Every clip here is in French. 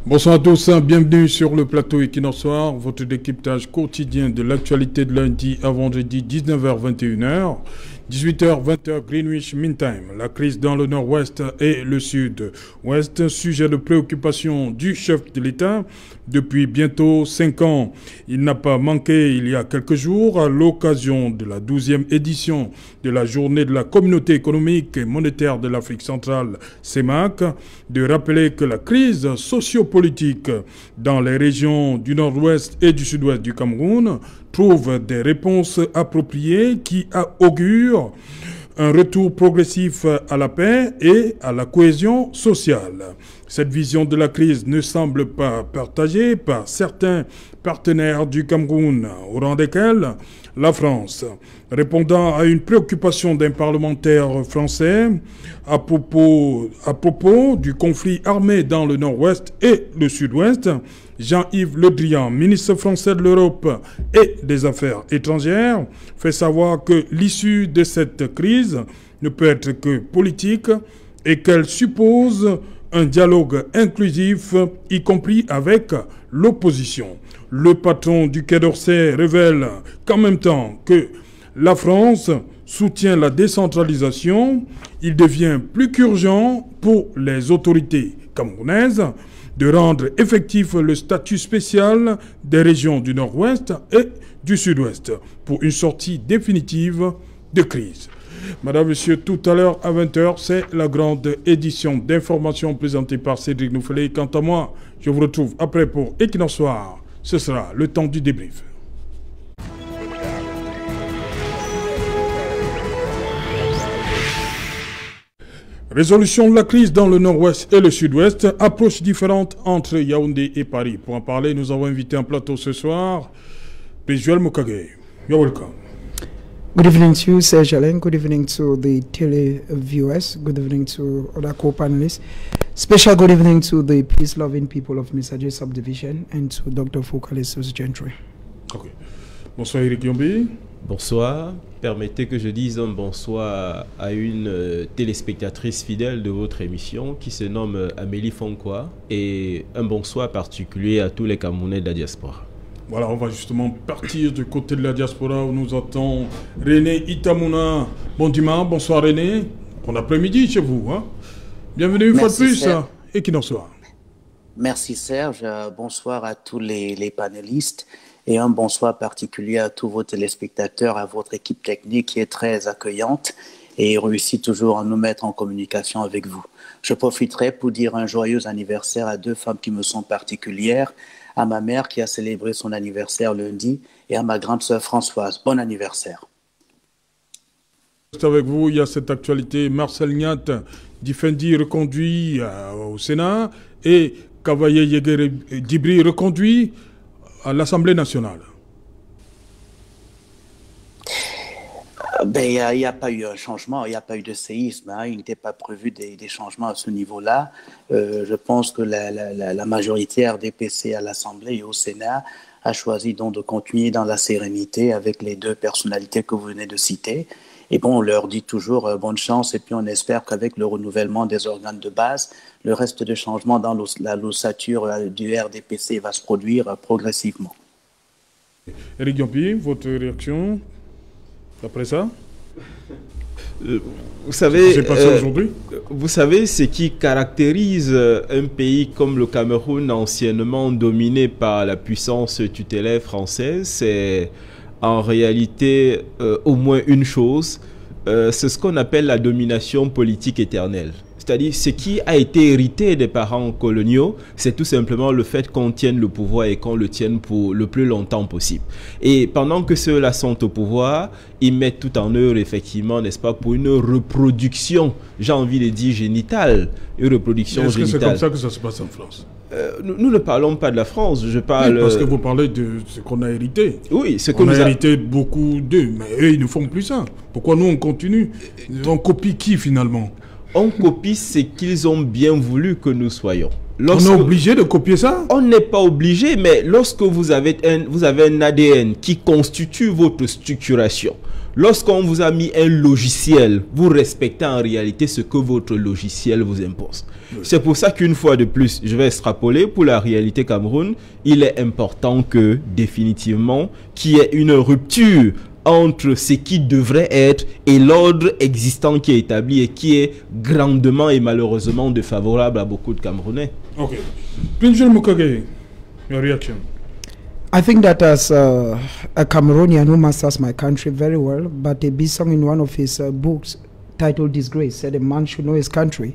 Bonsoir à tous, bienvenue sur le plateau Equinox Soir, votre décryptage quotidien de l'actualité de lundi à vendredi 19h-21h, 18h-20h Greenwich Mean Time. La crise dans le nord-ouest et le sud-ouest, sujet de préoccupation du chef de l'État depuis bientôt 5 ans. Il n'a pas manqué il y a quelques jours, à l'occasion de la 12e édition de la journée de la communauté économique et monétaire de l'Afrique centrale, CEMAC, de rappeler que la crise sociopolitique dans les régions du nord-ouest et du sud-ouest du Cameroun trouve des réponses appropriées qui augurent un retour progressif à la paix et à la cohésion sociale. Cette vision de la crise ne semble pas partagée par certains partenaires du Cameroun, au rang desquels la France. Répondant à une préoccupation d'un parlementaire français à propos du conflit armé dans le nord-ouest et le sud-ouest, Jean-Yves Le Drian, ministre français de l'Europe et des Affaires étrangères, fait savoir que l'issue de cette crise ne peut être que politique et qu'elle suppose un dialogue inclusif, y compris avec l'opposition. Le patron du Quai d'Orsay révèle qu'en même temps que la France soutient la décentralisation, il devient plus qu'urgent pour les autorités camerounaises de rendre effectif le statut spécial des régions du nord-ouest et du sud-ouest pour une sortie définitive de crise. Madame, Monsieur, tout à l'heure à 20h, c'est la grande édition d'information présentée par Cédric Noufelé. Quant à moi, je vous retrouve après pour Equinox Soir. Ce sera le temps du débrief. Résolution de la crise dans le nord-ouest et le sud-ouest, approche différente entre Yaoundé et Paris. Pour en parler, nous avons invité un plateau ce soir, Joël Mokage. You're welcome. Good evening to you, Serge Alain. Good evening to the tele-viewers. Good evening to other co-panelists. Special good evening to the peace-loving people of Misaje Subdivision and to Dr. Foucault Gentry. Okay. Bonsoir Eric Yombi. Bonsoir. Permettez que je dise un bonsoir à une téléspectatrice fidèle de votre émission qui se nomme Amélie Fonkwa et un bonsoir particulier à tous les Camerounais de la diaspora. Voilà, on va justement partir du côté de la diaspora où nous attend René Itamouna. Bon dimanche, bonsoir René. Bon après-midi chez vous. Hein? Bienvenue une fois de plus à Equinox Soir. Merci Serge, bonsoir à tous les panélistes et un bonsoir particulier à tous vos téléspectateurs, à votre équipe technique qui est très accueillante et réussit toujours à nous mettre en communication avec vous. Je profiterai pour dire un joyeux anniversaire à deux femmes qui me sont particulières, à ma mère qui a célébré son anniversaire lundi et à ma grande sœur Françoise. Bon anniversaire. Avec vous, il y a cette actualité. Marcel Niat Difendi reconduit au Sénat et Kavaye Yegere Dibri reconduit à l'Assemblée nationale. Il n'y a pas eu un changement, il n'y a pas eu de séisme, hein. Il n'était pas prévu des changements à ce niveau-là. Je pense que la majorité RDPC à l'Assemblée et au Sénat a choisi donc de continuer dans la sérénité avec les deux personnalités que vous venez de citer. Et bon, on leur dit toujours bonne chance et puis on espère qu'avec le renouvellement des organes de base, le reste de changements dans l'ossature du RDPC va se produire progressivement. Eric Yompi, votre réaction après ça? Vous savez, ce qui caractérise un pays comme le Cameroun, anciennement dominé par la puissance tutélaire française, c'est en réalité au moins une chose, c'est ce qu'on appelle la domination politique éternelle. C'est-à-dire, ce qui a été hérité des parents coloniaux, c'est tout simplement le fait qu'on tienne le pouvoir et qu'on le tienne pour le plus longtemps possible. Et pendant que ceux-là sont au pouvoir, ils mettent tout en œuvre, effectivement, n'est-ce pas, pour une reproduction, j'ai envie de dire génitale, une reproduction génitale. Est-ce que c'est comme ça que ça se passe en France? Nous ne parlons pas de la France, je parle... Oui, parce que vous parlez de ce qu'on a hérité. Oui, ce que on a hérité beaucoup d'eux, mais eux, ils ne font plus ça. Pourquoi nous, on continue? On copie qui, finalement? On copie ce qu'ils ont bien voulu que nous soyons. On est obligé de copier ça? On n'est pas obligé, mais lorsque vous avez un ADN qui constitue votre structuration, lorsqu'on vous a mis un logiciel, vous respectez en réalité ce que votre logiciel vous impose. C'est pour ça qu'une fois de plus, je vais extrapoler pour la réalité Cameroun, il est important que définitivement qu'il y ait une rupture entre ce qui devrait être et l'ordre existant qui est établi et qui est grandement et malheureusement défavorable à beaucoup de Camerounais. Ok. Pinjel Mukage, your reaction? I think that as a Cameroonian who masters my country very well, but Bisong in one of his books titled Disgrace said a man should know his country.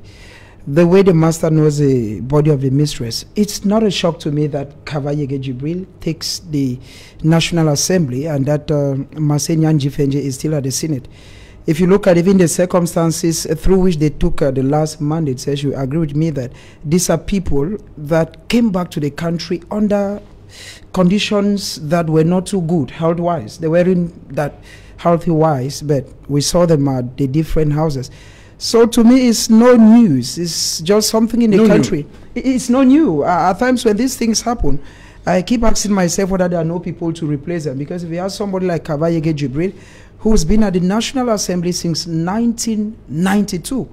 The way the master knows the body of the mistress, it's not a shock to me that Kavayege Jibril takes the National Assembly and that Masen Nyanji Fenje is still at the Senate. If you look at even the circumstances through which they took the last mandate, says you agree with me that these are people that came back to the country under conditions that were not too good health-wise. They weren't that healthy-wise, but we saw them at the different houses. So to me, it's no news. It's just something in the country. It's no new. At times when these things happen, I keep asking myself whether there are no people to replace them. Because if you have somebody like Kavayege Jibril, who's been at the National Assembly since 1992,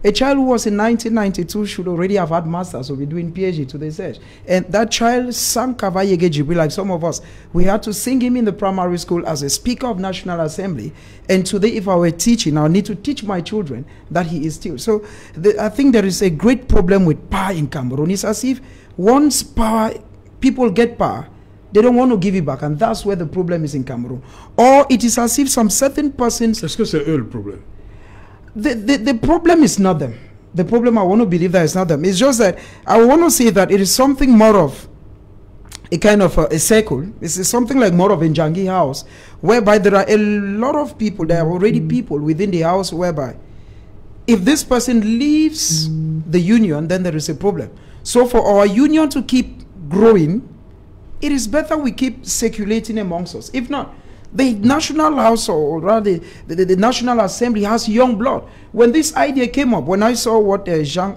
a child who was in 1992 should already have had masters or be doing PhD to the research. And that child sang Kavayege Jibril like some of us. We had to sing him in the primary school as a Speaker of National Assembly. And today, if I were teaching, I need to teach my children that he is still. So I think there is a great problem with power in Cameroon. It's as if once power, people get power, they don't want to give it back. And that's where the problem is in Cameroon. Or it is as if some certain persons... Est-ce que c'est eux le problème? The problem is not them. The problem, I want to believe that it's not them. It's just that I want to say that it is something more of a kind of a circle. It's something like more of a Njangi house, whereby there are a lot of people, there are already people within the house whereby if this person leaves the union, then there is a problem. So for our union to keep growing, it is better we keep circulating amongst us. If not, the National House, or rather the National Assembly has young blood. When this idea came up, when I saw what Jean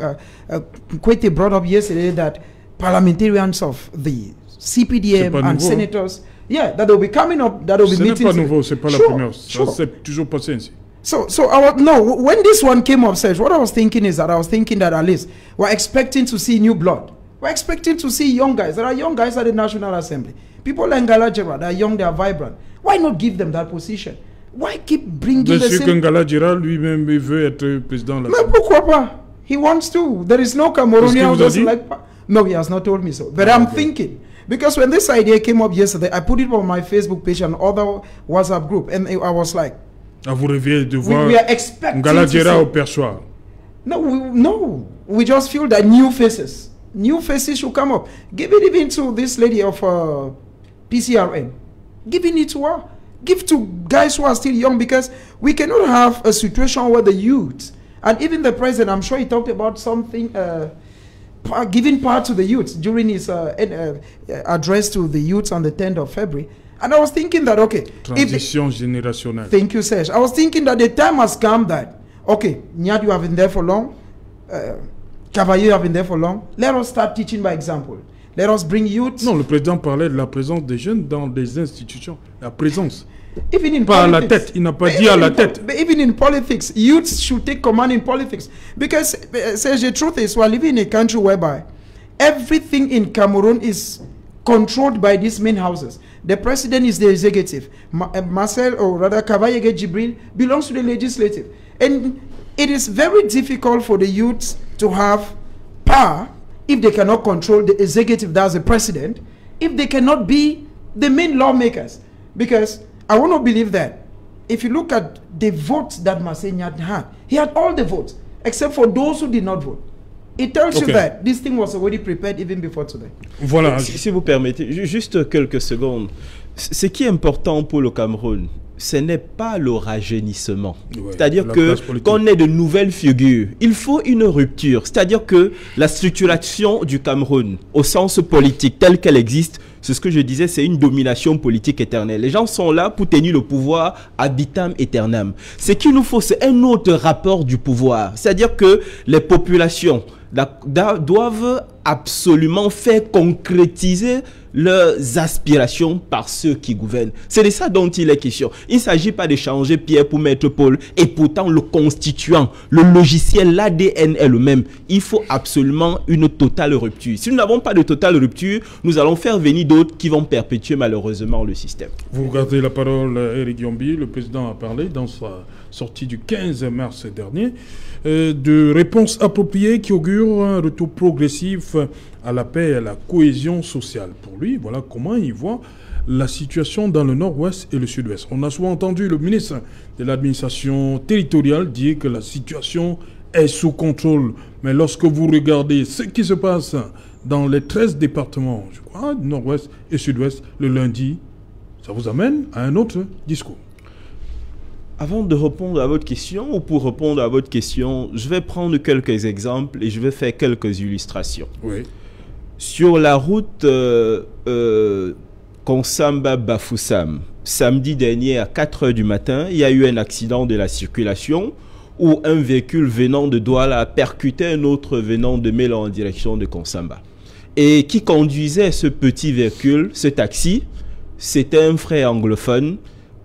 Kwete brought up yesterday, that parliamentarians of the CPDM and senators, yeah, that will be coming up, that will be meeting. Ce n'est pas nouveau, c'est pas la première. Ça s'est toujours passé ainsi. So when this one came up, Serge, what I was thinking is that at least we're expecting to see new blood. We're expecting to see young guys. There are young guys at the National Assembly. People like Ngala Jera, they are young, they are vibrant. Why not give them that position? Why keep bringing the same... Monsieur Ngala Jera lui-même veut être président de la... Mais pourquoi pas? He wants to. There is no Cameroonian who doesn't like... No, he has not told me so. But I'm thinking. Because when this idea came up yesterday, I put it on my Facebook page and other WhatsApp group. And I was like... À vous rêver de voir we are expecting Ngala Jera au perchoir. No, we just feel that new faces should come up. Give it even to this lady of PCRN. Giving it to her. Give to guys who are still young, because we cannot have a situation where the youth, and even the president, I'm sure he talked about something, giving power to the youth during his address to the youth on the 10th of February. And I was thinking that, okay. Transition générationnelle. Thank you, Serge. I was thinking that the time has come that, okay, Nyad, you have been there for long. Cavalier, you have been there for long. Let us start teaching by example. Let us bring youth. Non, le président parlait de la présence des jeunes dans les institutions. La présence. Even in pas politics. À la tête. Il n'a pas dit à la tête. But even in politics, youth should take command in politics. Because, Serge, the truth is, we are living in a country whereby everything in Cameroon is controlled by these main houses. The president is the executive. Marcel, or rather Kavayege Jibril, belongs to the legislative. And it is very difficult for the youth to have power if they cannot control the executive, that's the president, if they cannot be the main lawmakers. Because I want to believe that if you look at the votes that Massenyat had, he had all the votes, except for those who did not vote. It tells you that this thing was already prepared even before today. Voilà. Si vous permettez, juste quelques secondes. Ce qui est important pour le Cameroun, ce n'est pas le rajeunissement. Ouais, c'est-à-dire qu'on ait de nouvelles figures. Il faut une rupture. C'est-à-dire que la structuration du Cameroun, au sens politique, telle qu'elle existe, c'est ce que je disais, c'est une domination politique éternelle. Les gens sont là pour tenir le pouvoir ad vitam aeternam. Ce qu'il nous faut, c'est un autre rapport du pouvoir. C'est-à-dire que les populations doivent absolument faire concrétiser leurs aspirations par ceux qui gouvernent. C'est de ça dont il est question. Il ne s'agit pas de changer Pierre pour mettre Paul, et pourtant le constituant, le logiciel, l'ADN est le même. Il faut absolument une totale rupture. Si nous n'avons pas de totale rupture, nous allons faire venir d'autres qui vont perpétuer malheureusement le système. Vous gardez la parole, Éric Yombi. Le président a parlé dans sa sortie du 15 mars dernier de réponses appropriées qui augurent un retour progressif à la paix et à la cohésion sociale. Pour lui, voilà comment il voit la situation dans le nord-ouest et le sud-ouest. On a souvent entendu le ministre de l'administration territoriale dire que la situation est sous contrôle. Mais lorsque vous regardez ce qui se passe dans les 13 départements, je crois, nord-ouest et sud-ouest, le lundi, ça vous amène à un autre discours. Avant de répondre à votre question, ou pour répondre à votre question, je vais prendre quelques exemples et je vais faire quelques illustrations. Oui. Sur la route Konsamba-Bafoussam, samedi dernier à 4 h du matin, il y a eu un accident de la circulation où un véhicule venant de Douala a percuté un autre venant de Mélan en direction de Konsamba. Et qui conduisait ce petit véhicule, ce taxi, c'était un frère anglophone,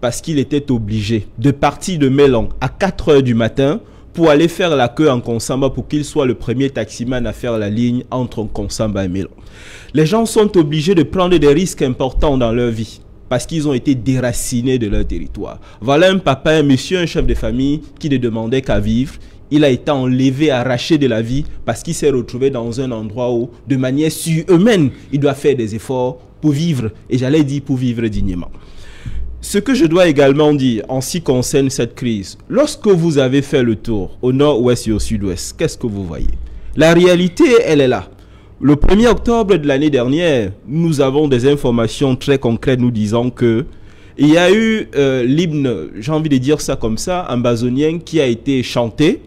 parce qu'il était obligé de partir de Mélan à 4 h du matin pour aller faire la queue en Konsamba pour qu'il soit le premier taximan à faire la ligne entre Konsamba et Mélan. Les gens sont obligés de prendre des risques importants dans leur vie parce qu'ils ont été déracinés de leur territoire. Voilà un papa, un monsieur, un chef de famille qui ne demandait qu'à vivre. Il a été enlevé, arraché de la vie parce qu'il s'est retrouvé dans un endroit où, de manière surhumaine, il doit faire des efforts pour vivre. Et j'allais dire pour vivre dignement. Ce que je dois également dire en ce qui concerne cette crise, lorsque vous avez fait le tour au nord-ouest et au sud-ouest, qu'est-ce que vous voyez? La réalité, elle est là. Le 1er octobre de l'année dernière, nous avons des informations très concrètes nous disant que il y a eu l'hymne, j'ai envie de dire ça comme ça, ambazonien qui a été chanté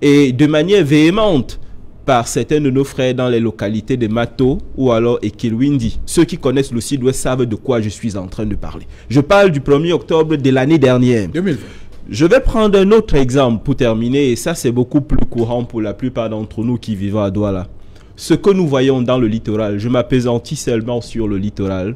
et de manière véhémente par certains de nos frères dans les localités de Mato ou alors Ekilwindi. Ceux qui connaissent le sud-ouest savent de quoi je suis en train de parler. Je parle du 1er octobre de l'année dernière. 2020. Je vais prendre un autre exemple pour terminer, et ça c'est beaucoup plus courant pour la plupart d'entre nous qui vivons à Douala. Ce que nous voyons dans le littoral, je m'appesantis seulement sur le littoral,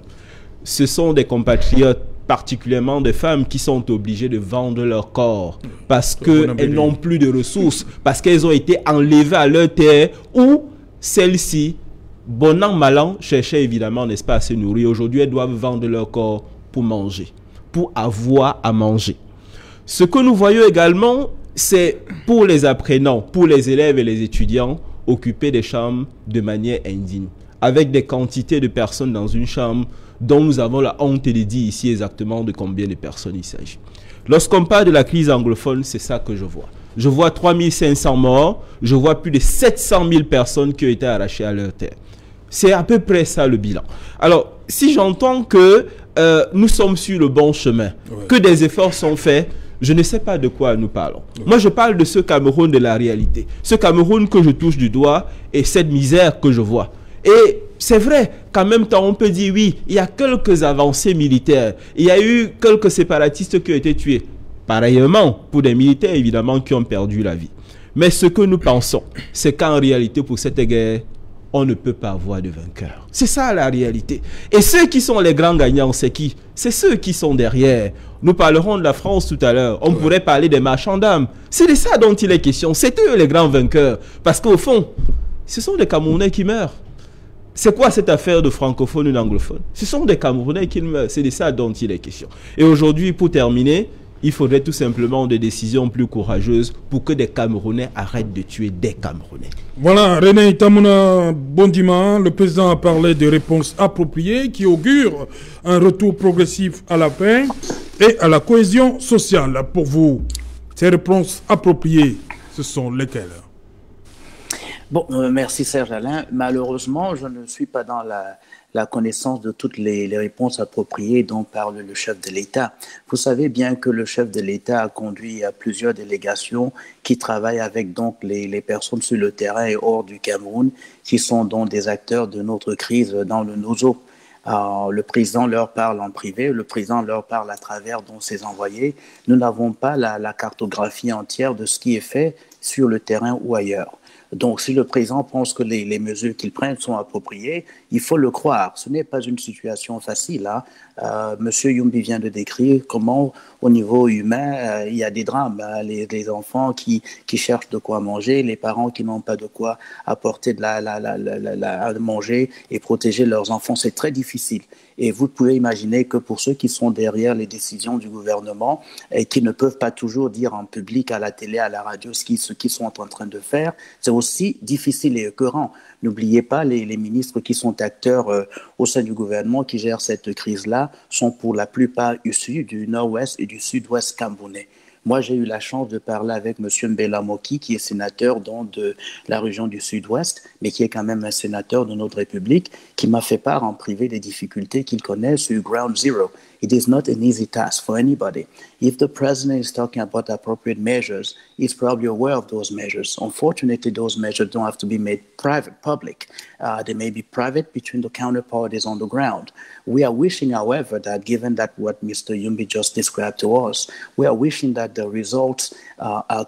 ce sont des compatriotes, particulièrement des femmes qui sont obligées de vendre leur corps parce qu'elles n'ont plus de ressources, parce qu'elles ont été enlevées à leur terre ou celles-ci, bon an, mal an, cherchaient évidemment, n'est-ce pas, à se nourrir. Aujourd'hui, elles doivent vendre leur corps pour manger, pour avoir à manger. Ce que nous voyons également, c'est pour les apprenants, pour les élèves et les étudiants, occuper des chambres de manière indigne, avec des quantités de personnes dans une chambre dont nous avons la honte de dire ici exactement de combien de personnes il s'agit. Lorsqu'on parle de la crise anglophone, c'est ça que je vois. Je vois 3500 morts, je vois plus de 700 000 personnes qui ont été arrachées à leur terre. C'est à peu près ça le bilan. Alors, si j'entends que nous sommes sur le bon chemin, que des efforts sont faits, je ne sais pas de quoi nous parlons. Moi, je parle de ce Cameroun de la réalité. Ce Cameroun que je touche du doigt et cette misère que je vois. Et c'est vrai qu'en même temps, on peut dire oui, il y a quelques avancées militaires. Il y a eu quelques séparatistes qui ont été tués. Pareillement, pour des militaires, évidemment, qui ont perdu la vie. Mais ce que nous pensons, c'est qu'en réalité, pour cette guerre, on ne peut pas avoir de vainqueur. C'est ça la réalité. Et ceux qui sont les grands gagnants, c'est qui? C'est ceux qui sont derrière. Nous parlerons de la France tout à l'heure. On pourrait parler des marchands d'âmes. C'est de ça dont il est question. C'est eux les grands vainqueurs. Parce qu'au fond, ce sont des Camerounais qui meurent. C'est quoi cette affaire de francophone ou d'anglophone? Ce sont des Camerounais qui meurent. C'est de ça dont il est question. Et aujourd'hui, pour terminer, il faudrait tout simplement des décisions plus courageuses pour que des Camerounais arrêtent de tuer des Camerounais. Voilà, René Itamuna Bondima, le président a parlé de réponses appropriées qui augurent un retour progressif à la paix et à la cohésion sociale. Pour vous, ces réponses appropriées, ce sont lesquelles? Bon, merci Serge Alain. Malheureusement, je ne suis pas dans la connaissance de toutes les réponses appropriées dont parle le chef de l'État. Vous savez bien que le chef de l'État a conduit à plusieurs délégations qui travaillent avec donc les personnes sur le terrain et hors du Cameroun, qui sont donc des acteurs de notre crise dans le Nozo. Alors, le président leur parle en privé, le président leur parle à travers donc ses envoyés. Nous n'avons pas la cartographie entière de ce qui est fait. sur le terrain ou ailleurs. Donc, si le président pense que les mesures qu'il prend sont appropriées, il faut le croire. Ce n'est pas une situation facile. Monsieur Yumbi vient de décrire comment, au niveau humain, il y a des drames. Les enfants qui cherchent de quoi manger, les parents qui n'ont pas de quoi apporter à manger et protéger leurs enfants, c'est très difficile. Et vous pouvez imaginer que pour ceux qui sont derrière les décisions du gouvernement et qui ne peuvent pas toujours dire en public, à la télé, à la radio, ce qu'ils sont en train de faire, c'est aussi difficile et écœurant. N'oubliez pas, les ministres qui sont acteurs au sein du gouvernement qui gèrent cette crise-là sont pour la plupart issus du nord-ouest et du sud-ouest camerounais. Moi, j'ai eu la chance de parler avec M. Mbela Moki, qui est sénateur de la région du Sud-Ouest, mais qui est quand même un sénateur de notre République, qui m'a fait part en privé des difficultés qu'il connaît sur Ground Zero. It is not an easy task for anybody. If the president is talking about appropriate measures, he's probably aware of those measures. Unfortunately, those measures don't have to be made public. They may be private between the counterparties on the ground. We are wishing, however, that given that what Mr. Yumbi just described to us, we are wishing that the results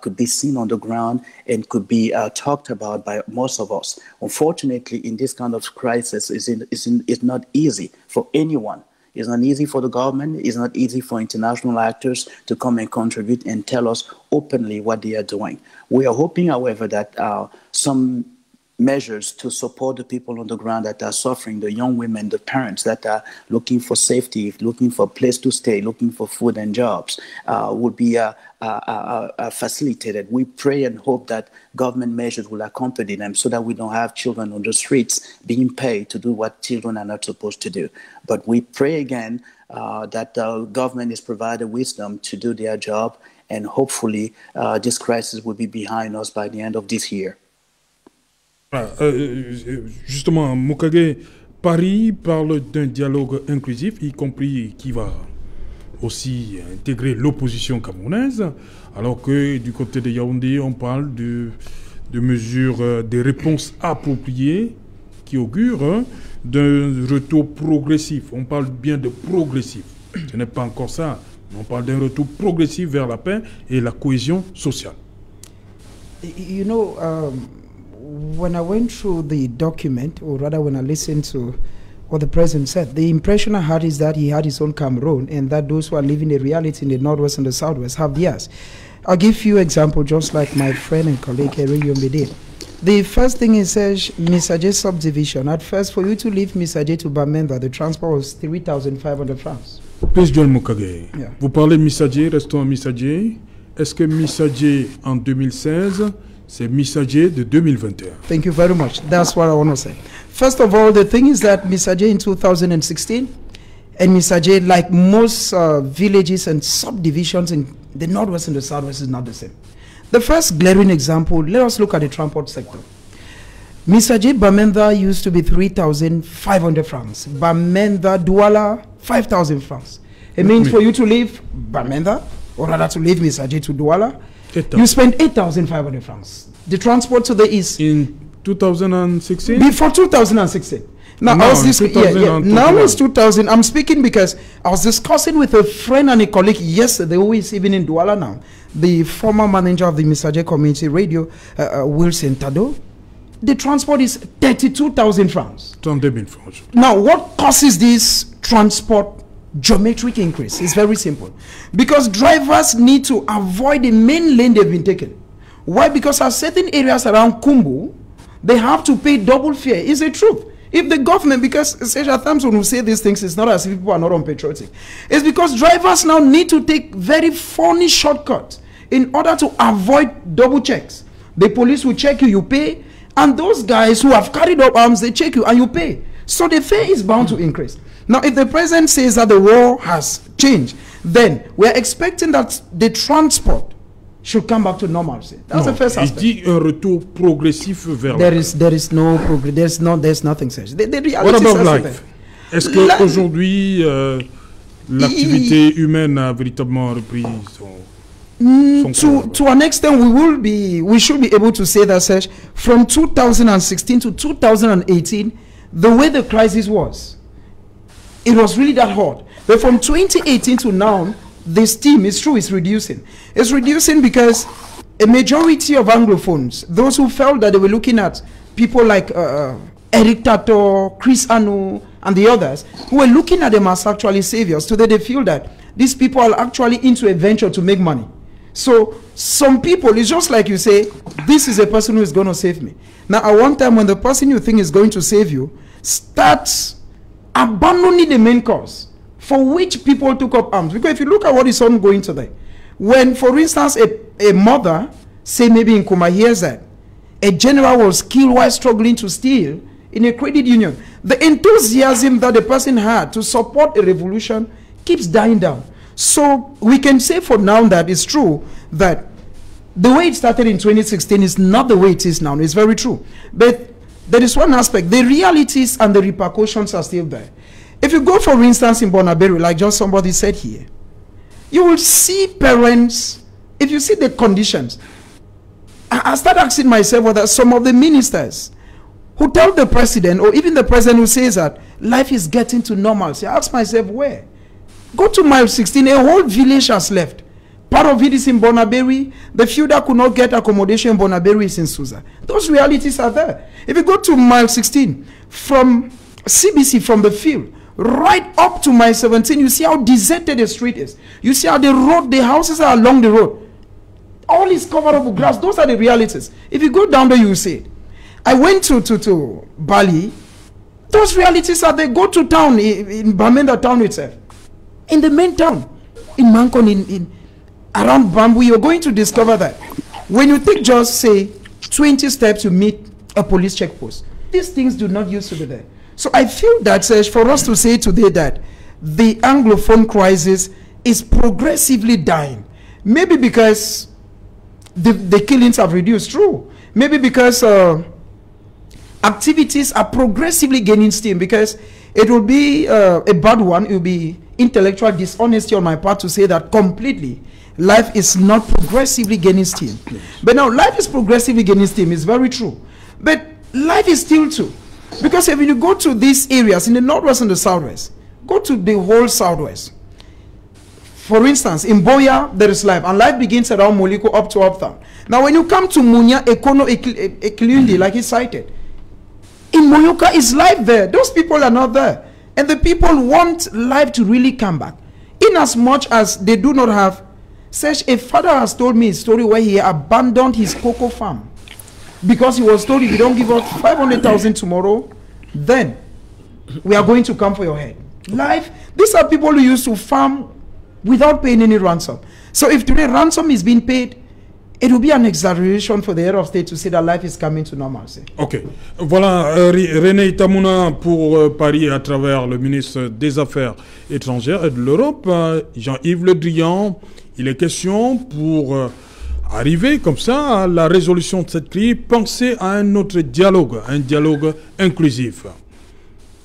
could be seen on the ground and could be talked about by most of us. Unfortunately, in this kind of crisis, it's not easy for anyone. It's not easy for the government. It's not easy for international actors to come and contribute and tell us openly what they are doing. We are hoping, however, that some measures to support the people on the ground that are suffering, the young women, the parents that are looking for safety, looking for a place to stay, looking for food and jobs, would be facilitated. We pray and hope that government measures will accompany them so that we don't have children on the streets being paid to do what children are not supposed to do. But we pray again that the government is provided wisdom to do their job, and hopefully this crisis will be behind us by the end of this year. Justement, Mukage, Paris parle d'un dialogue inclusif, y compris qui va aussi intégrer l'opposition camerounaise, alors que du côté de Yaoundé, on parle de mesures, des réponses appropriées qui augurent d'un retour progressif. On parle bien de progressif. Ce n'est pas encore ça. On parle d'un retour progressif vers la paix et la cohésion sociale. You know, when I went through the document, or rather when I listened to what the president said, the impression I had is that he had his own Cameroon and that those who are living the reality in the Northwest and the Southwest have theirs. I'll give you an example, just like my friend and colleague Eri Yombe did. The first thing he says, Misaje subdivision. At first, for you to leave Misaje to Bamenda, the transport was 3,500 francs. Please, Joel Mukage. Yeah. Vous parlez de Misaje, restons à Misaje. Est-ce que Misaje en 2016, c'est Misaje de 2021? Thank you very much. That's what I want to say. First of all, the thing is that Misaje in 2016 and Misaje, like most villages and subdivisions in the Northwest and the Southwest, is not the same. The first glaring example, let us look at the transport sector. Misaje Bamenda used to be 3,500 francs. Bamenda Douala, 5,000 francs. It means for you to leave Bamenda, or rather to leave Misaje to Douala, you spend 8,500 francs. The transport to the east. In 2016? Before 2016. Now, no, I was now it's 2000. I'm speaking because I was discussing with a friend and a colleague yesterday, who is even in Douala now, the former manager of the Misaje Community Radio, Wilson Tado. The transport is 32,000 francs. Now, what causes this transport geometric increase? It's very simple. Because drivers need to avoid the main lane they've been taken. Why? Because at certain areas around Kumbu, they have to pay double fare. It's the truth. If the government, because at times when we say these things, it's not as if people are not unpatriotic. It's because drivers now need to take very funny shortcuts in order to avoid double checks. The police will check you, you pay. And those guys who have carried up arms, they check you and you pay. So the fare is bound to increase. Now, if the president says that the war has changed, then we're expecting that the transport should come back to normalcy. That's the first aspect. Il dit un retour progressif vers there is no progress. There's nothing such. The reality what about life? Est-ce qu'aujourd'hui, l'activité humaine a véritablement repris to an extent, we should be able to say that, Serge, from 2016 to 2018, the way the crisis was, it was really that hard. But from 2018 to now, the steam, it's true, it's reducing. It's reducing because a majority of Anglophones, those who felt that they were looking at people like Eric Tato, Chris Anu, and the others, who were looking at them as actually saviors. Today they feel that these people are actually into a venture to make money. So some people, it's just like you say, this is a person who is going to save me. Now at one time when the person you think is going to save you starts abandoning the main cause for which people took up arms. Because if you look at what is ongoing today, when, for instance, a mother, say maybe in Kuma, hears that a general was killed while struggling to steal in a credit union, the enthusiasm that the person had to support a revolution keeps dying down. So we can say for now that it's true that the way it started in 2016 is not the way it is now. It's very true. But there is one aspect, the realities and the repercussions are still there. If you go, for instance, in Bonaberi, like just somebody said here, you will see parents, if you see the conditions, I start asking myself whether some of the ministers who tell the president, or even the president who says that life is getting to normalcy, I ask myself where? Go to mile 16, a whole village has left. Part of it is in Bonaberi. The few that could not get accommodation in Bonaberi is in Susa. Those realities are there. If you go to mile 16, from CBC, from the field, right up to mile 17, you see how deserted the street is. You see how the road, the houses are along the road. All is covered up with grass. Those are the realities. If you go down there, you will see it. I went to Bali. Those realities are there. Go to town, in Bamenda town itself. In the main town, in Mankon, around Bamboo, you're going to discover that when you take just, say, 20 steps, you meet a police checkpost. These things do not used to be there. So I feel that, for us to say today that the Anglophone crisis is progressively dying, maybe because the killings have reduced, true. Maybe because activities are progressively gaining steam, because it will be a bad one. It will be intellectual dishonesty on my part to say that completely life is not progressively gaining steam. Yes. But now life is progressively gaining steam, it's very true. But life is still too. Because if you go to these areas in the northwest and the southwest, go to the whole southwest. For instance, in Boya, there is life, and life begins around Moliko up to Uptown. Now, when you come to Munya, Ekono, Ekliundi, like he cited, in Moyoka is life there. Those people are not there. And the people want life to really come back. In as much as they do not have, such a father has told me a story where he abandoned his cocoa farm because he was told, if you don't give us 500,000 tomorrow, then we are going to come for your head. Life, these are people who used to farm without paying any ransom. So if today ransom is being paid, it will be an exaggeration for the head of state to say that life is coming to normalcy. Ok. Voilà, René Tamouna pour Paris à travers le ministre des Affaires étrangères et de l'Europe, Jean-Yves Le Drian. Il est question pour arriver comme ça à la résolution de cette crise, penser à un autre dialogue, un dialogue inclusif.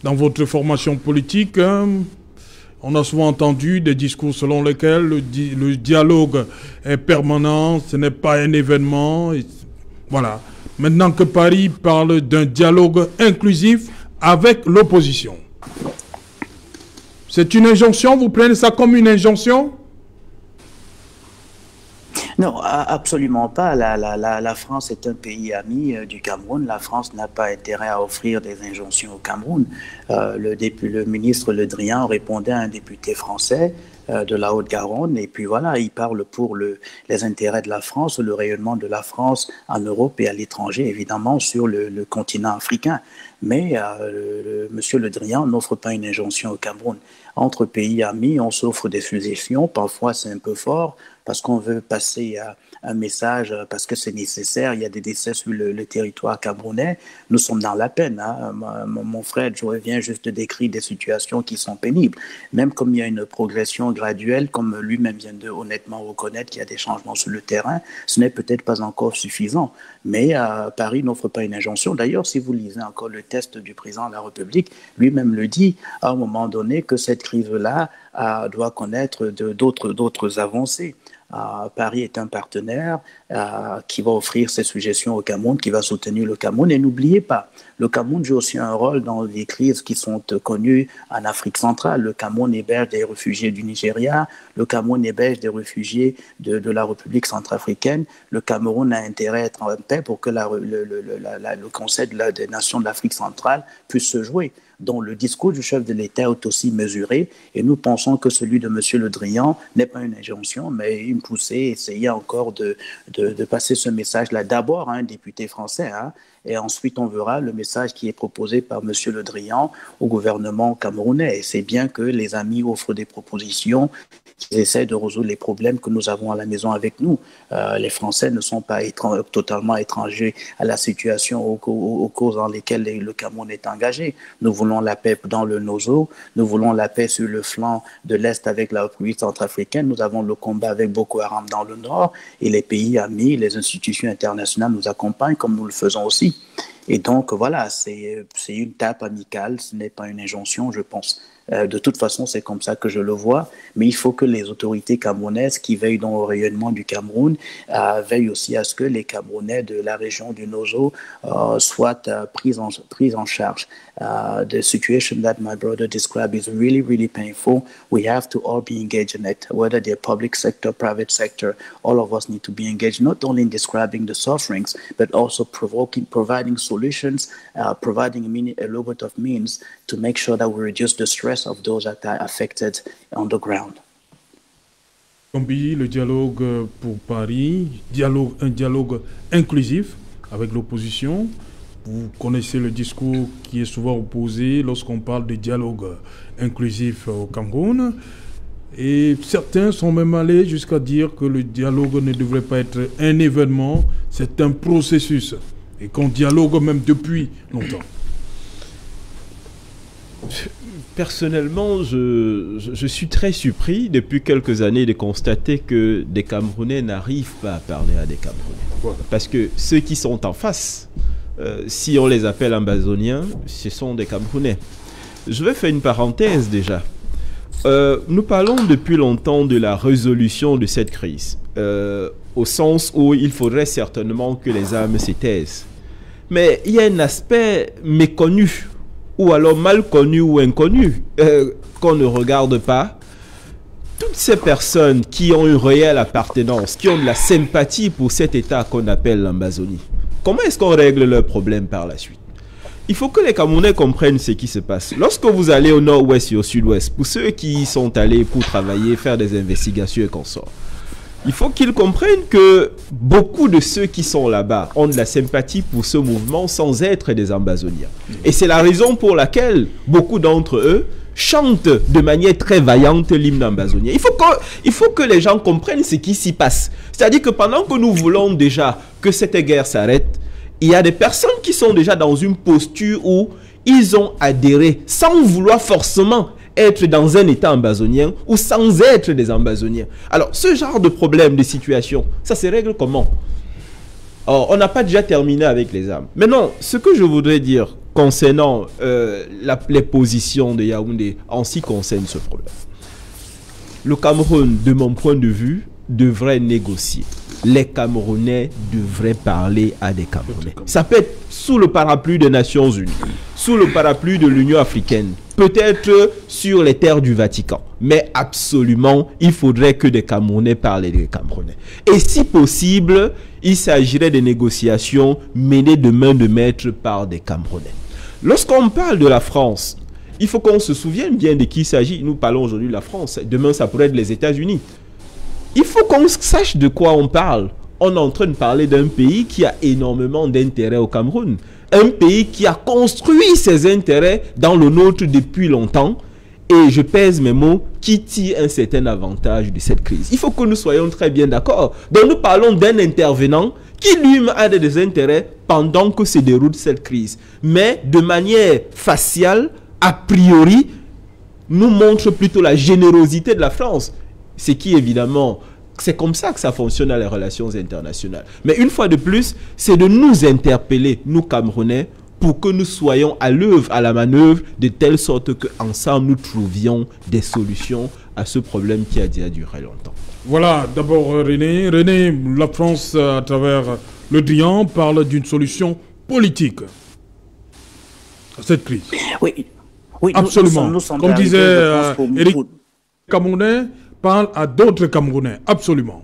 Dans votre formation politique, on a souvent entendu des discours selon lesquels le dialogue est permanent, ce n'est pas un événement. Voilà. Maintenant que Paris parle d'un dialogue inclusif avec l'opposition. C'est une injonction, vous prenez ça comme une injonction? Non, absolument pas. La France est un pays ami du Cameroun. La France n'a pas intérêt à offrir des injonctions au Cameroun. Le ministre Le Drian répondait à un député français de la Haute-Garonne, et puis voilà, il parle pour les intérêts de la France, le rayonnement de la France en Europe et à l'étranger, évidemment, sur le continent africain. Mais Monsieur Le Drian n'offre pas une injonction au Cameroun. Entre pays amis, on s'offre des suggestions, parfois c'est un peu fort, parce qu'on veut passer un message, parce que c'est nécessaire. Il y a des décès sur le territoire camerounais. Nous sommes dans la peine. Hein. Mon frère, je viens juste de décrire des situations qui sont pénibles. Même comme il y a une progression graduelle, comme lui-même vient de honnêtement reconnaître qu'il y a des changements sur le terrain, ce n'est peut-être pas encore suffisant. Mais Paris n'offre pas une injonction. D'ailleurs, si vous lisez encore le texte du président de la République, lui-même le dit à un moment donné que cette crise-là doit connaître d'autres avancées. Paris est un partenaire qui va offrir ses suggestions au Cameroun, qui va soutenir le Cameroun. Et n'oubliez pas, le Cameroun joue aussi un rôle dans les crises qui sont connues en Afrique centrale. Le Cameroun héberge des réfugiés du Nigeria, le Cameroun héberge des réfugiés de la République centrafricaine. Le Cameroun a intérêt à être en paix pour que le Conseil des Nations de l'Afrique centrale puisse se jouer. Donc le discours du chef de l'État est aussi mesuré et nous pensons que celui de M. Le Drian n'est pas une injonction, mais une poussée, essayer encore de passer ce message-là d'abord à un député français, et ensuite on verra le message qui est proposé par M. Le Drian au gouvernement camerounais. Et c'est bien que les amis offrent des propositions, qu'ils essaient de résoudre les problèmes que nous avons à la maison avec nous. Les Français ne sont pas totalement étrangers à la situation, aux causes dans lesquelles le Cameroun est engagé. Nous voulons la paix dans le Nozo, nous voulons la paix sur le flanc de l'Est avec la République centrafricaine, nous avons le combat avec Boko Haram dans le Nord, et les pays amis, les institutions internationales nous accompagnent comme nous le faisons aussi. Et donc voilà, c'est une tape amicale, ce n'est pas une injonction, je pense. De toute façon, c'est comme ça que je le vois, mais il faut que les autorités camerounaises qui veillent dans le rayonnement du Cameroun veillent aussi à ce que les Camerounais de la région du Nozo soient pris en charge. The situation that my brother described is really, really painful. We have to all be engaged in it, whether they're public sector, private sector. All of us need to be engaged, not only in describing the sufferings, but also providing solutions, providing a little bit of means to make sure that we reduce the stress of those that are affected on the ground. Kombi, le dialogue pour Paris, un dialogue inclusif avec l'opposition. Vous connaissez le discours qui est souvent opposé lorsqu'on parle de dialogue inclusif au Cameroun. Et certains sont même allés jusqu'à dire que le dialogue ne devrait pas être un événement, c'est un processus. Et qu'on dialogue même depuis longtemps. Personnellement, je suis très surpris depuis quelques années de constater que des Camerounais n'arrivent pas à parler à des Camerounais. Voilà. Parce que ceux qui sont en face, si on les appelle ambazoniens, ce sont des Camerounais. Je vais faire une parenthèse déjà. Nous parlons depuis longtemps de la résolution de cette crise, au sens où il faudrait certainement que les armes se taisent. Mais il y a un aspect méconnu, ou alors mal connu ou inconnu, qu'on ne regarde pas. Toutes ces personnes qui ont une réelle appartenance, qui ont de la sympathie pour cet État qu'on appelle l'Ambazonie, comment est-ce qu'on règle leurs problèmes par la suite? Il faut que les Camerounais comprennent ce qui se passe. Lorsque vous allez au nord-ouest et au sud-ouest, pour ceux qui sont allés pour travailler, faire des investigations et consorts, il faut qu'ils comprennent que beaucoup de ceux qui sont là-bas ont de la sympathie pour ce mouvement sans être des ambazoniens. Et c'est la raison pour laquelle beaucoup d'entre eux chantent de manière très vaillante l'hymne ambazonien. Il faut que les gens comprennent ce qui s'y passe. C'est-à-dire que pendant que nous voulons déjà que cette guerre s'arrête, il y a des personnes qui sont déjà dans une posture où ils ont adhéré sans vouloir forcément être dans un état ambazonien ou sans être des ambazoniens. Alors, ce genre de problème, de situation, ça se règle comment? Or, on n'a pas déjà terminé avec les armes. Maintenant, ce que je voudrais dire concernant les positions de Yaoundé en ce qui concerne ce problème. Le Cameroun, de mon point de vue, devrait négocier. Les Camerounais devraient parler à des Camerounais. Ça peut être sous le parapluie des Nations Unies, sous le parapluie de l'Union africaine, peut-être sur les terres du Vatican. Mais absolument, il faudrait que des Camerounais parlent des Camerounais. Et si possible, il s'agirait de négociations menées de main de maître par des Camerounais. Lorsqu'on parle de la France, il faut qu'on se souvienne bien de qui il s'agit. Nous parlons aujourd'hui de la France. Demain, ça pourrait être les États-Unis. Il faut qu'on sache de quoi on parle. On est en train de parler d'un pays qui a énormément d'intérêts au Cameroun. Un pays qui a construit ses intérêts dans le nôtre depuis longtemps. Et je pèse mes mots, qui tire un certain avantage de cette crise. Il faut que nous soyons très bien d'accord. Donc nous parlons d'un intervenant qui lui a des intérêts pendant que se déroule cette crise. Mais de manière faciale, a priori, nous montre plutôt la générosité de la France. Ce qui, évidemment, c'est comme ça que ça fonctionne dans les relations internationales. Mais une fois de plus, c'est de nous interpeller, nous Camerounais, pour que nous soyons à l'œuvre, à la manœuvre, de telle sorte qu'ensemble, nous trouvions des solutions à ce problème qui a déjà duré longtemps. Voilà, d'abord René. René, la France, à travers le Drian, parle d'une solution politique à cette crise. Oui, oui, absolument. Nous sommes comme disait Éric Camerounais, parle à d'autres Camerounais, absolument.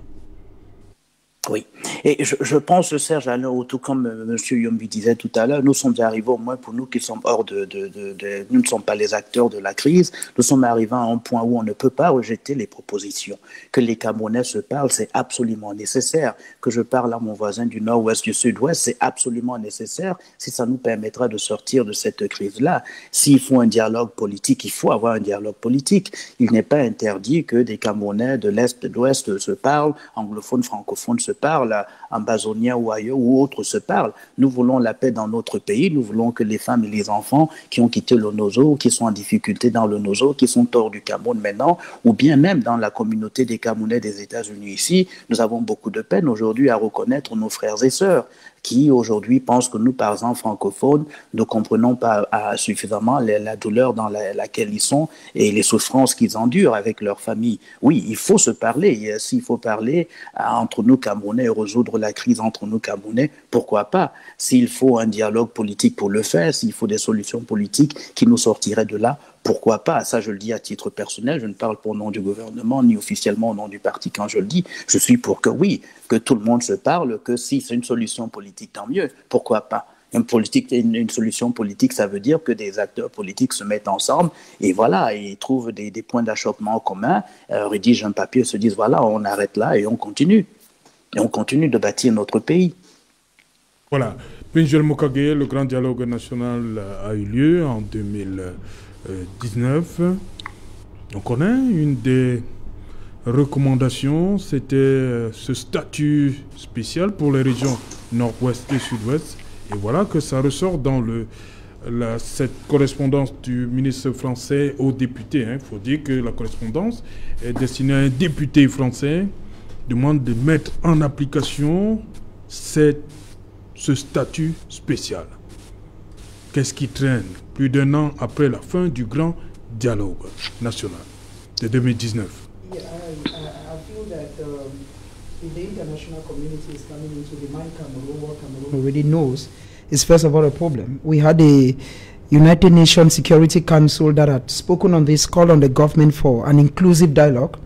Oui, et je pense, Serge, tout comme M. Yombi disait tout à l'heure, nous sommes arrivés, au moins pour nous qui sommes hors nous ne sommes pas les acteurs de la crise, nous sommes arrivés à un point où on ne peut pas rejeter les propositions. Que les Camerounais se parlent, c'est absolument nécessaire. Que je parle à mon voisin du nord-ouest, du sud-ouest, c'est absolument nécessaire si ça nous permettra de sortir de cette crise-là. S'il faut un dialogue politique, il faut avoir un dialogue politique. Il n'est pas interdit que des Camerounais de l'Est et de l'Ouest se parlent, anglophones, francophones se parlent, ambazoniens ou ailleurs ou autres se parlent. Nous voulons la paix dans notre pays, nous voulons que les femmes et les enfants qui ont quitté le Nozo, qui sont en difficulté dans le Nozo, qui sont hors du Cameroun maintenant, ou bien même dans la communauté des Camerounais des États-Unis ici, nous avons beaucoup de peine aujourd'hui à reconnaître nos frères et sœurs qui aujourd'hui pensent que nous, par exemple, francophones, ne comprenons pas suffisamment la douleur dans laquelle ils sont et les souffrances qu'ils endurent avec leur famille. Oui, il faut se parler. S'il faut parler entre nous Camerounais et résoudre la crise entre nous Camerounais, pourquoi pas? S'il faut un dialogue politique pour le faire, s'il faut des solutions politiques qui nous sortiraient de là, pourquoi pas? Ça, je le dis à titre personnel, je ne parle pas au nom du gouvernement, ni officiellement au nom du parti quand je le dis. Je suis pour que oui, que tout le monde se parle, que si c'est une solution politique, tant mieux. Pourquoi pas? Une solution politique, ça veut dire que des acteurs politiques se mettent ensemble et voilà, ils trouvent des points d'achoppement communs, rédigent un papier, se disent voilà, on arrête là et on continue. Et on continue de bâtir notre pays. Voilà. Pinjel Mokage, le grand dialogue national a eu lieu en 2019. On connaît une des recommandations, c'était ce statut spécial pour les régions nord-ouest et sud-ouest. Et voilà que ça ressort dans cette correspondance du ministre français aux députés. Il faut dire que la correspondance est destinée à un député français demande de mettre en application ce statut spécial. Qu'est-ce qui traîne plus d'un an après la fin du grand dialogue national de 2019? Yeah, I feel that if the international community is coming into the mind Cameroon, what Cameroon already knows is first of all a problem. We had a United Nations Security Council that had spoken on this, call on the government for an inclusive dialogue.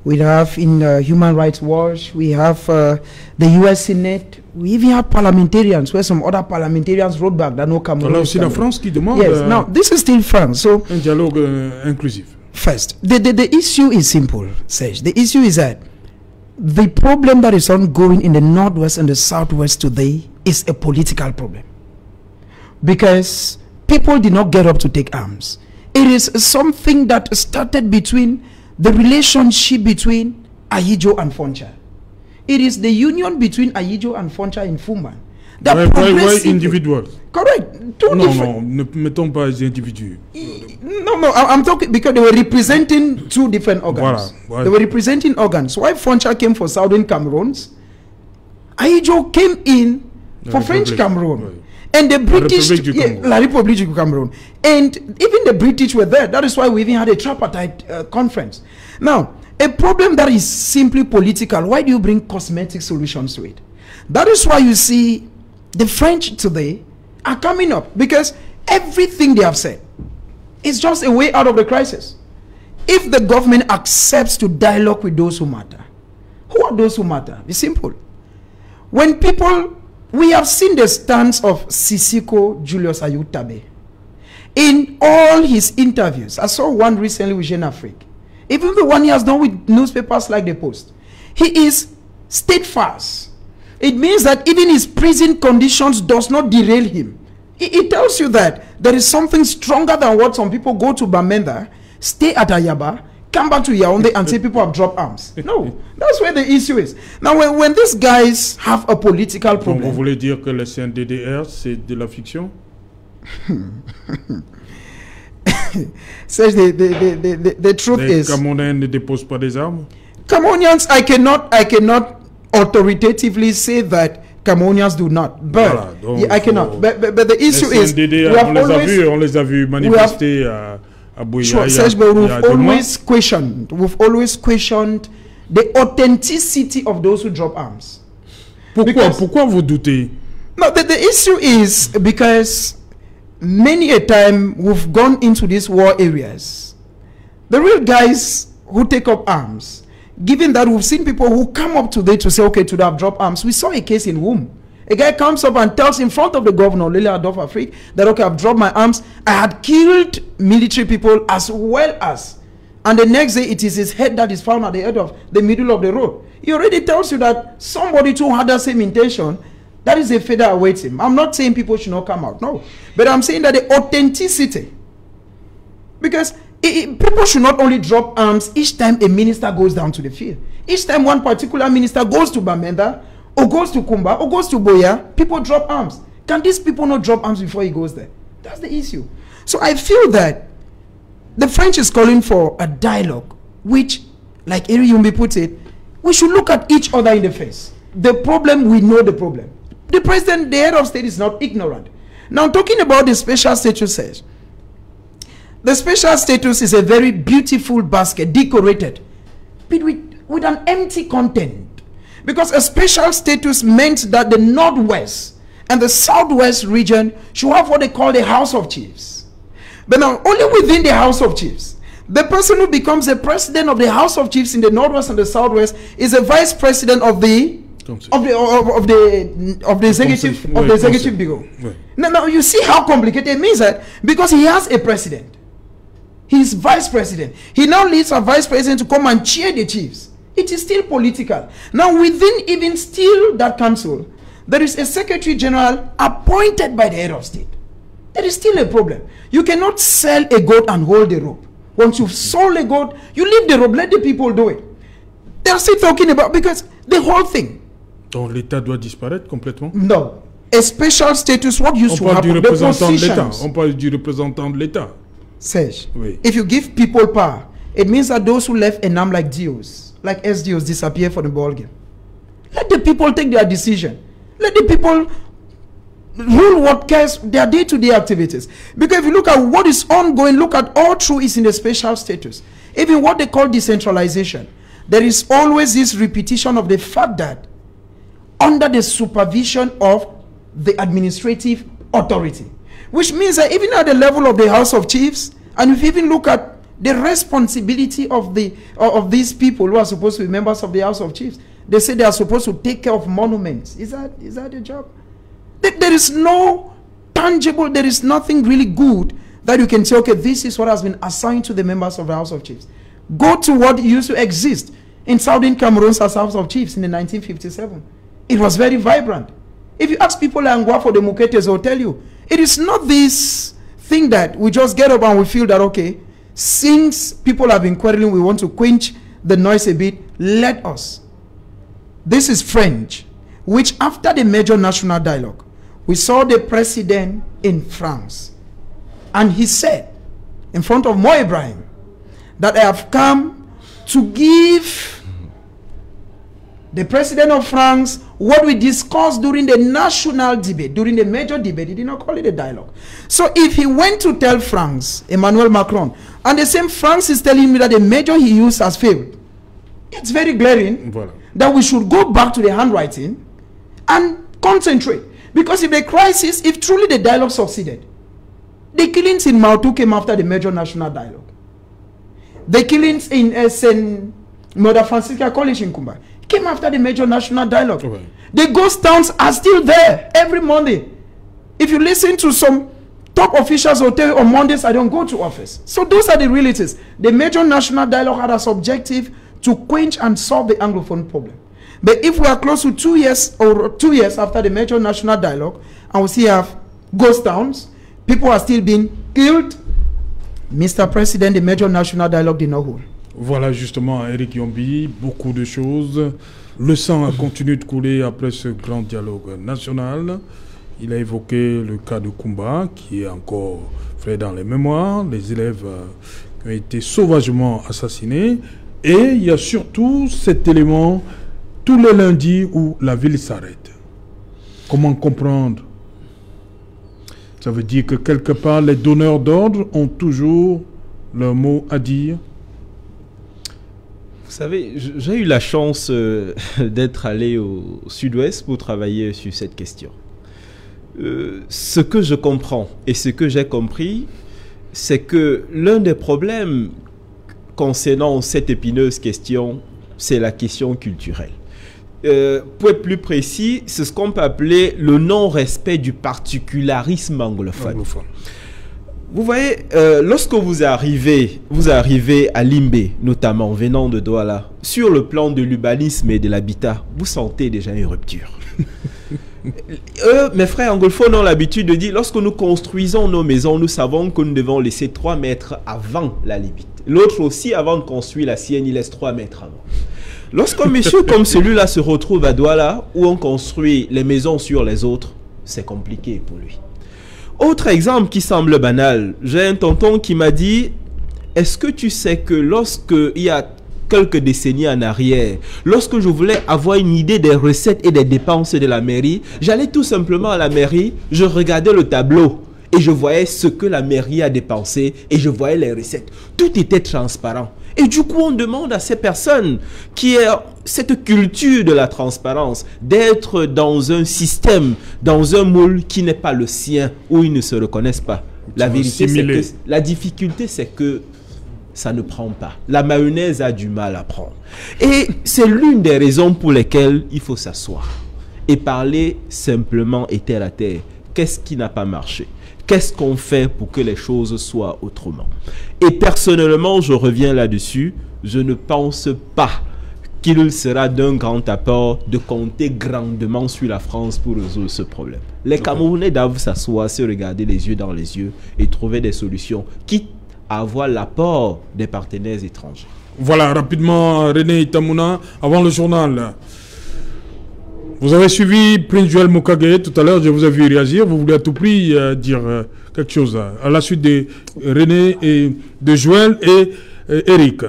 We have in Human Rights Watch, we have the US Senate, we even have parliamentarians, where some other parliamentarians wrote back that no Cameroon. Alors, c'est la France qui demande. Yes, now this is still France. So un dialogue inclusif. First, the issue is simple, Serge. The issue is that the problem that is ongoing in the Northwest and the Southwest today is a political problem. Because people did not get up to take arms. It is something that started between the relationship between Ayijo and Foncha. It is the union between Ayijo and Foncha in Fumban. Why individuals? Correct. Non, ne mettons pas les individus. No, I'm talking because they were representing two different organs. Voilà. They were representing organs. Why Foncha came for Southern Cameroons, Ayijo came in for French Cameroon. Right. And the British, La République du Cameroon. And even the British were there. That is why we even had a tripartite conference. Now, a problem that is simply political, why do you bring cosmetic solutions to it? That is why you see the French today are coming up, because everything they have said is just a way out of the crisis. If the government accepts to dialogue with those who matter, who are those who matter? It's simple. When people, we have seen the stance of Sisiko Julius Ayutabe in all his interviews. I saw one recently with Jeune Afrique. Even the one he has done with newspapers like The Post. He is steadfast. It means that even his prison conditions does not derail him. It tells you that there is something stronger than what some people go to Bamenda, stay at Ayaba, come back to Yaoundé and say people have dropped arms. No, that's where the issue is. Now, when these guys have a political problem... Donc, vous voulez dire que le CNDDR, c'est de la fiction? Says the truth is... Les Camerounais ne déposent pas des armes? Cameroonians, I cannot authoritatively say that Cameroonians do not, but voilà, donc, I cannot. But the issue is, on les a vus manifester à Bouya. Sure, we've always questioned the authenticity of those who drop arms. Pourquoi vous doutez? No, the issue is because many a time we've gone into these war areas. The real guys who take up arms, given that we've seen people who come up today to say, okay, to have dropped arms. We saw a case in Womb. A guy comes up and tells in front of the governor, Lele Adolf Afrique, that, okay, I've dropped my arms. I had killed military people as well as. And the next day, it is his head that is found at the end of the middle of the road. He already tells you that somebody too had the same intention. That is a fate that awaits him. I'm not saying people should not come out, no. But I'm saying that the authenticity. Because people should not only drop arms each time a minister goes down to the field. Each time one particular minister goes to Bamenda, or goes to Kumba, or goes to Boya, people drop arms. Can these people not drop arms before he goes there? That's the issue. So I feel that the French is calling for a dialogue, which, like Eri Yumbi put it, we should look at each other in the face. The problem, we know the problem. The president, the head of state, is not ignorant. Now, talking about the special status says, the special status is a very beautiful basket, decorated, but with an empty content. Because a special status meant that the Northwest and the Southwest region should have what they call the House of Chiefs. But now, only within the House of Chiefs, the person who becomes the president of the House of Chiefs in the Northwest and the Southwest is a vice president of the executive bureau. Right. Now you see how complicated it means that, because he has a president, he's vice president. He now leads a vice president to come and chair the chiefs. It is still political. Now, within even still that council, there is a secretary general appointed by the head of state. There is still a problem. You cannot sell a goat and hold the rope. Once you've sold a goat, you leave the rope, let the people do it. They're still talking about, because the whole thing. Donc l'État doit disparaître complètement? No. A special status, what used to happen? On parle du représentant de l'État. Serge, oui. If you give people power, it means that those who left Enam like Dios, like SDOs, disappear for the ball game. Let the people take their decision. Let the people rule what cares their day-to-day activities. Because if you look at what is ongoing, look at all through is in the special status. Even what they call decentralization, there is always this repetition of the fact that under the supervision of the administrative authority, which means that even at the level of the House of Chiefs, and if you even look at the responsibility of these people who are supposed to be members of the House of Chiefs, they say they are supposed to take care of monuments. Is that the job? There is no tangible, there is nothing really good that you can say, okay, this is what has been assigned to the members of the House of Chiefs. Go to what used to exist in Southern Cameroon's House of Chiefs in the 1957. It was very vibrant. If you ask people like Ngwa for the Muketes, they'll tell you, it is not this thing that we just get up and we feel that, okay, since people have been quarreling, we want to quench the noise a bit, let us. This is French, which after the major national dialogue, we saw the president in France, and he said in front of Mo Ibrahim that I have come to give the president of France what we discussed during the national debate, during the major debate. He did not call it a dialogue. So if he went to tell France, Emmanuel Macron, and the same France is telling me that the major he used has failed, it's very glaring that we should go back to the handwriting and concentrate. Because if the crisis, if truly the dialogue succeeded, the killings in Mautu came after the major national dialogue. The killings in St. Mother Francisca College in Kumba came after the major national dialogue. Okay. The ghost towns are still there every Monday. If you listen to some top officials will tell you on Mondays I don't go to office. So those are the realities. The major national dialogue had as objective to quench and solve the Anglophone problem. But if we are close to 2 years or 2 years after the major national dialogue and we still have ghost towns, people are still being killed, Mr. President, the major national dialogue did not hold. Voilà justement, Eric Yombi, beaucoup de choses. Le sang a continué de couler après ce grand dialogue national. Il a évoqué le cas de Kumba, qui est encore frais dans les mémoires, les élèves qui ont été sauvagement assassinés. Et il y a surtout cet élément, tous les lundis où la ville s'arrête. Comment comprendre? Ça veut dire que quelque part, les donneurs d'ordre ont toujours leur mot à dire. Vous savez, j'ai eu la chance d'être allé au sud-ouest pour travailler sur cette question. Ce que je comprends et ce que j'ai compris, c'est que l'un des problèmes concernant cette épineuse question, c'est la question culturelle. Pour être plus précis, c'est ce qu'on peut appeler le non-respect du particularisme anglophone. Vous voyez, lorsque vous arrivez à Limbé, notamment venant de Douala, sur le plan de l'urbanisme et de l'habitat, vous sentez déjà une rupture. Mes frères anglophones ont l'habitude de dire, lorsque nous construisons nos maisons, nous savons que nous devons laisser 3 mètres avant la limite. L'autre aussi, avant de construire la sienne, il laisse 3 mètres avant. Lorsqu'un monsieur comme celui-là se retrouve à Douala, où on construit les maisons sur les autres, c'est compliqué pour lui. Autre exemple qui semble banal, j'ai un tonton qui m'a dit, est-ce que tu sais que lorsque il y a quelques décennies en arrière, lorsque je voulais avoir une idée des recettes et des dépenses de la mairie, j'allais tout simplement à la mairie, je regardais le tableau et je voyais ce que la mairie a dépensé et je voyais les recettes. Tout était transparent. Et du coup, on demande à ces personnes qui ont cette culture de la transparence d'être dans un système, dans un moule qui n'est pas le sien, où ils ne se reconnaissent pas. La vérité, c'est que la difficulté, c'est que ça ne prend pas. La mayonnaise a du mal à prendre. Et c'est l'une des raisons pour lesquelles il faut s'asseoir et parler simplement et terre à terre. Qu'est-ce qui n'a pas marché? Qu'est-ce qu'on fait pour que les choses soient autrement? Et personnellement, je reviens là-dessus, je ne pense pas qu'il sera d'un grand apport de compter grandement sur la France pour résoudre ce problème. Les Camerounais doivent s'asseoir, se regarder les yeux dans les yeux et trouver des solutions, quitte à avoir l'apport des partenaires étrangers. Voilà, rapidement, René Itamouna, avant le journal. Vous avez suivi Prince Joel Mokage tout à l'heure, je vous ai vu réagir. Vous voulez à tout prix dire quelque chose à la suite de René et de Joel et Eric.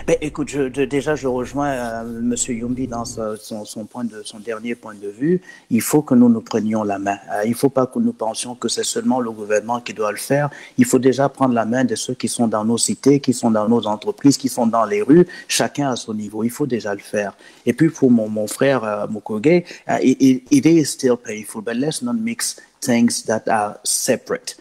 Ben, écoute, déjà, je rejoins M. Yumbi dans son dernier point de vue. Il faut que nous nous prenions la main. Il ne faut pas que nous pensions que c'est seulement le gouvernement qui doit le faire. Il faut déjà prendre la main de ceux qui sont dans nos cités, qui sont dans nos entreprises, qui sont dans les rues, chacun à son niveau. Il faut déjà le faire. Et puis, pour mon frère Mukwege, it is still painful, but let's not mix things that are separate.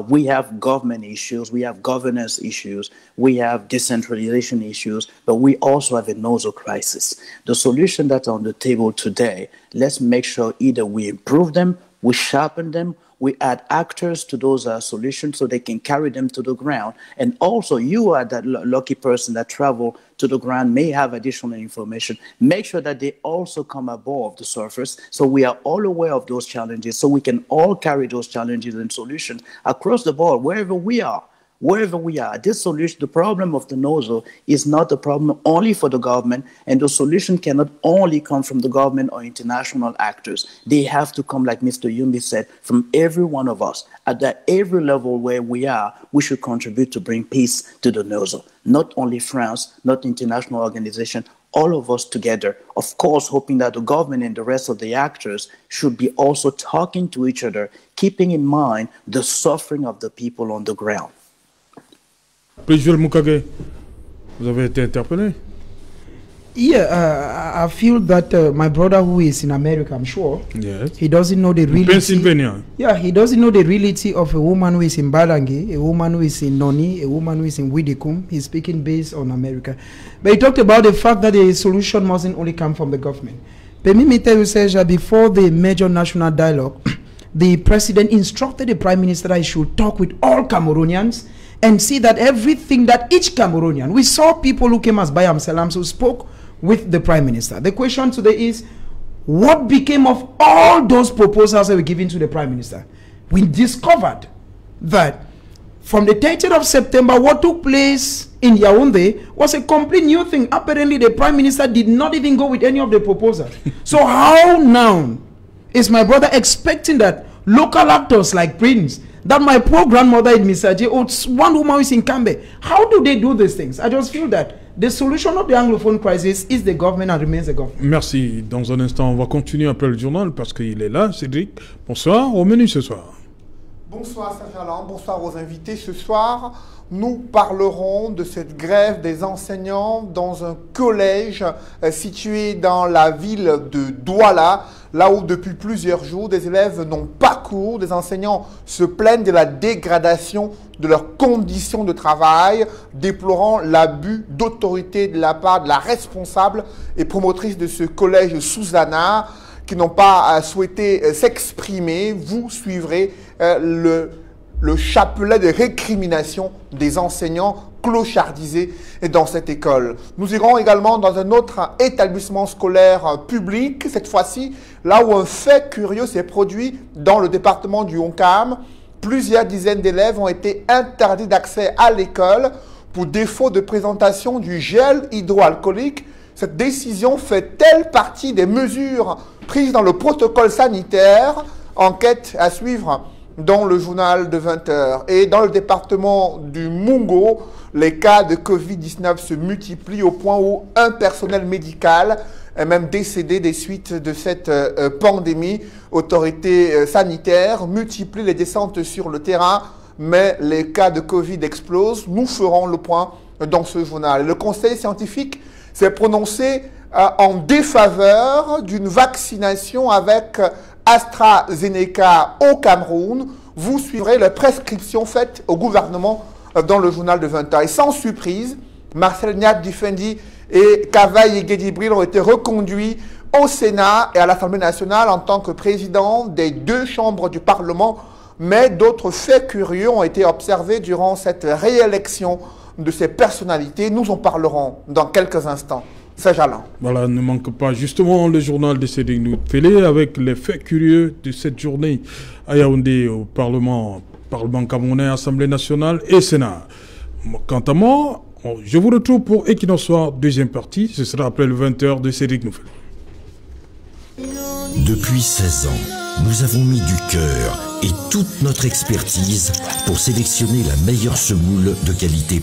We have government issues, we have governance issues, we have decentralization issues, but we also have a nozzle crisis. The solutions that are on the table today, let's make sure either we improve them, we sharpen them, we add actors to those solutions so they can carry them to the ground. And also, you are that lucky person that travel to the ground, may have additional information. Make sure that they also come above the surface so we are all aware of those challenges, so we can all carry those challenges and solutions across the board, wherever we are. Wherever we are, this solution, the problem of the nozzle is not a problem only for the government, and the solution cannot only come from the government or international actors. They have to come, like Mr. Yumbi said, from every one of us. At every level where we are, we should contribute to bring peace to the nozzle. Not only France, not international organization, all of us together, of course, hoping that the government and the rest of the actors should be also talking to each other, keeping in mind the suffering of the people on the ground. Prince Joel Mokage, vous avez été interpellé? Yeah, I feel that my brother who is in America, I'm sure, yes, he doesn't know the reality. Pennsylvania. Yeah, he doesn't know the reality of a woman who is in Balangi, a woman who is in Noni, a woman who is in Widikum. He's speaking based on America. But he talked about the fact that the solution mustn't only come from the government. But me tell you, Serge, before the major national dialogue, the president instructed the prime minister that he should talk with all Cameroonians and see that everything that each Cameroonian, we saw people who came as Bayam Salams who spoke with the prime minister. The question today is, what became of all those proposals that were given to the prime minister? We discovered that from the 30th of September, what took place in Yaoundé was a complete new thing. Apparently, the prime minister did not even go with any of the proposals. So how now is my brother expecting that local actors like Prince, that my poor grandmother in Misaje, or one woman who is in Kambe, how do they do these things? I just feel that the solution of the anglophone crisis is the government and remains the government. Merci. Dans un instant, on va continuer après le journal parce qu'il est là, Cédric. Bonsoir. Au menu ce soir. Bonsoir Serge-Alain, bonsoir aux invités. Ce soir, nous parlerons de cette grève des enseignants dans un collège situé dans la ville de Douala, là où depuis plusieurs jours, des élèves n'ont pas cours, des enseignants se plaignent de la dégradation de leurs conditions de travail, déplorant l'abus d'autorité de la part de la responsable et promotrice de ce collège Susanna, qui n'ont pas souhaité s'exprimer. Vous suivrez le chapelet de récrimination des enseignants clochardisés dans cette école. Nous irons également dans un autre établissement scolaire public, cette fois-ci, là où un fait curieux s'est produit dans le département du Honkam. Plusieurs dizaines d'élèves ont été interdits d'accès à l'école pour défaut de présentation du gel hydroalcoolique. Cette décision fait-elle partie des mesures prises dans le protocole sanitaire? Enquête à suivre dans le journal de 20 h. Et dans le département du Mungo, les cas de Covid-19 se multiplient au point où un personnel médical est même décédé des suites de cette pandémie. Autorités sanitaires multiplient les descentes sur le terrain, mais les cas de Covid explosent. Nous ferons le point dans ce journal. Le conseil scientifique s'est prononcé en défaveur d'une vaccination avec AstraZeneca au Cameroun. Vous suivrez les prescriptions faites au gouvernement dans le journal de 20 h. Et sans surprise, Marcel Niat Difendi et Kavaï Guédibril ont été reconduits au Sénat et à l'Assemblée nationale en tant que président des deux chambres du Parlement. Mais d'autres faits curieux ont été observés durant cette réélection de ces personnalités. Nous en parlerons dans quelques instants. Serge-Alain. Voilà, ne manque pas justement le journal de Cédric Noutfélé avec les faits curieux de cette journée à Yaoundé au Parlement camerounais, Assemblée nationale et Sénat. Quant à moi, je vous retrouve pour Equinox Soir, deuxième partie. Ce sera après le 20 h de Cédric Noutfélé. Depuis 16 ans, nous avons mis du cœur et toute notre expertise pour sélectionner la meilleure semoule de qualité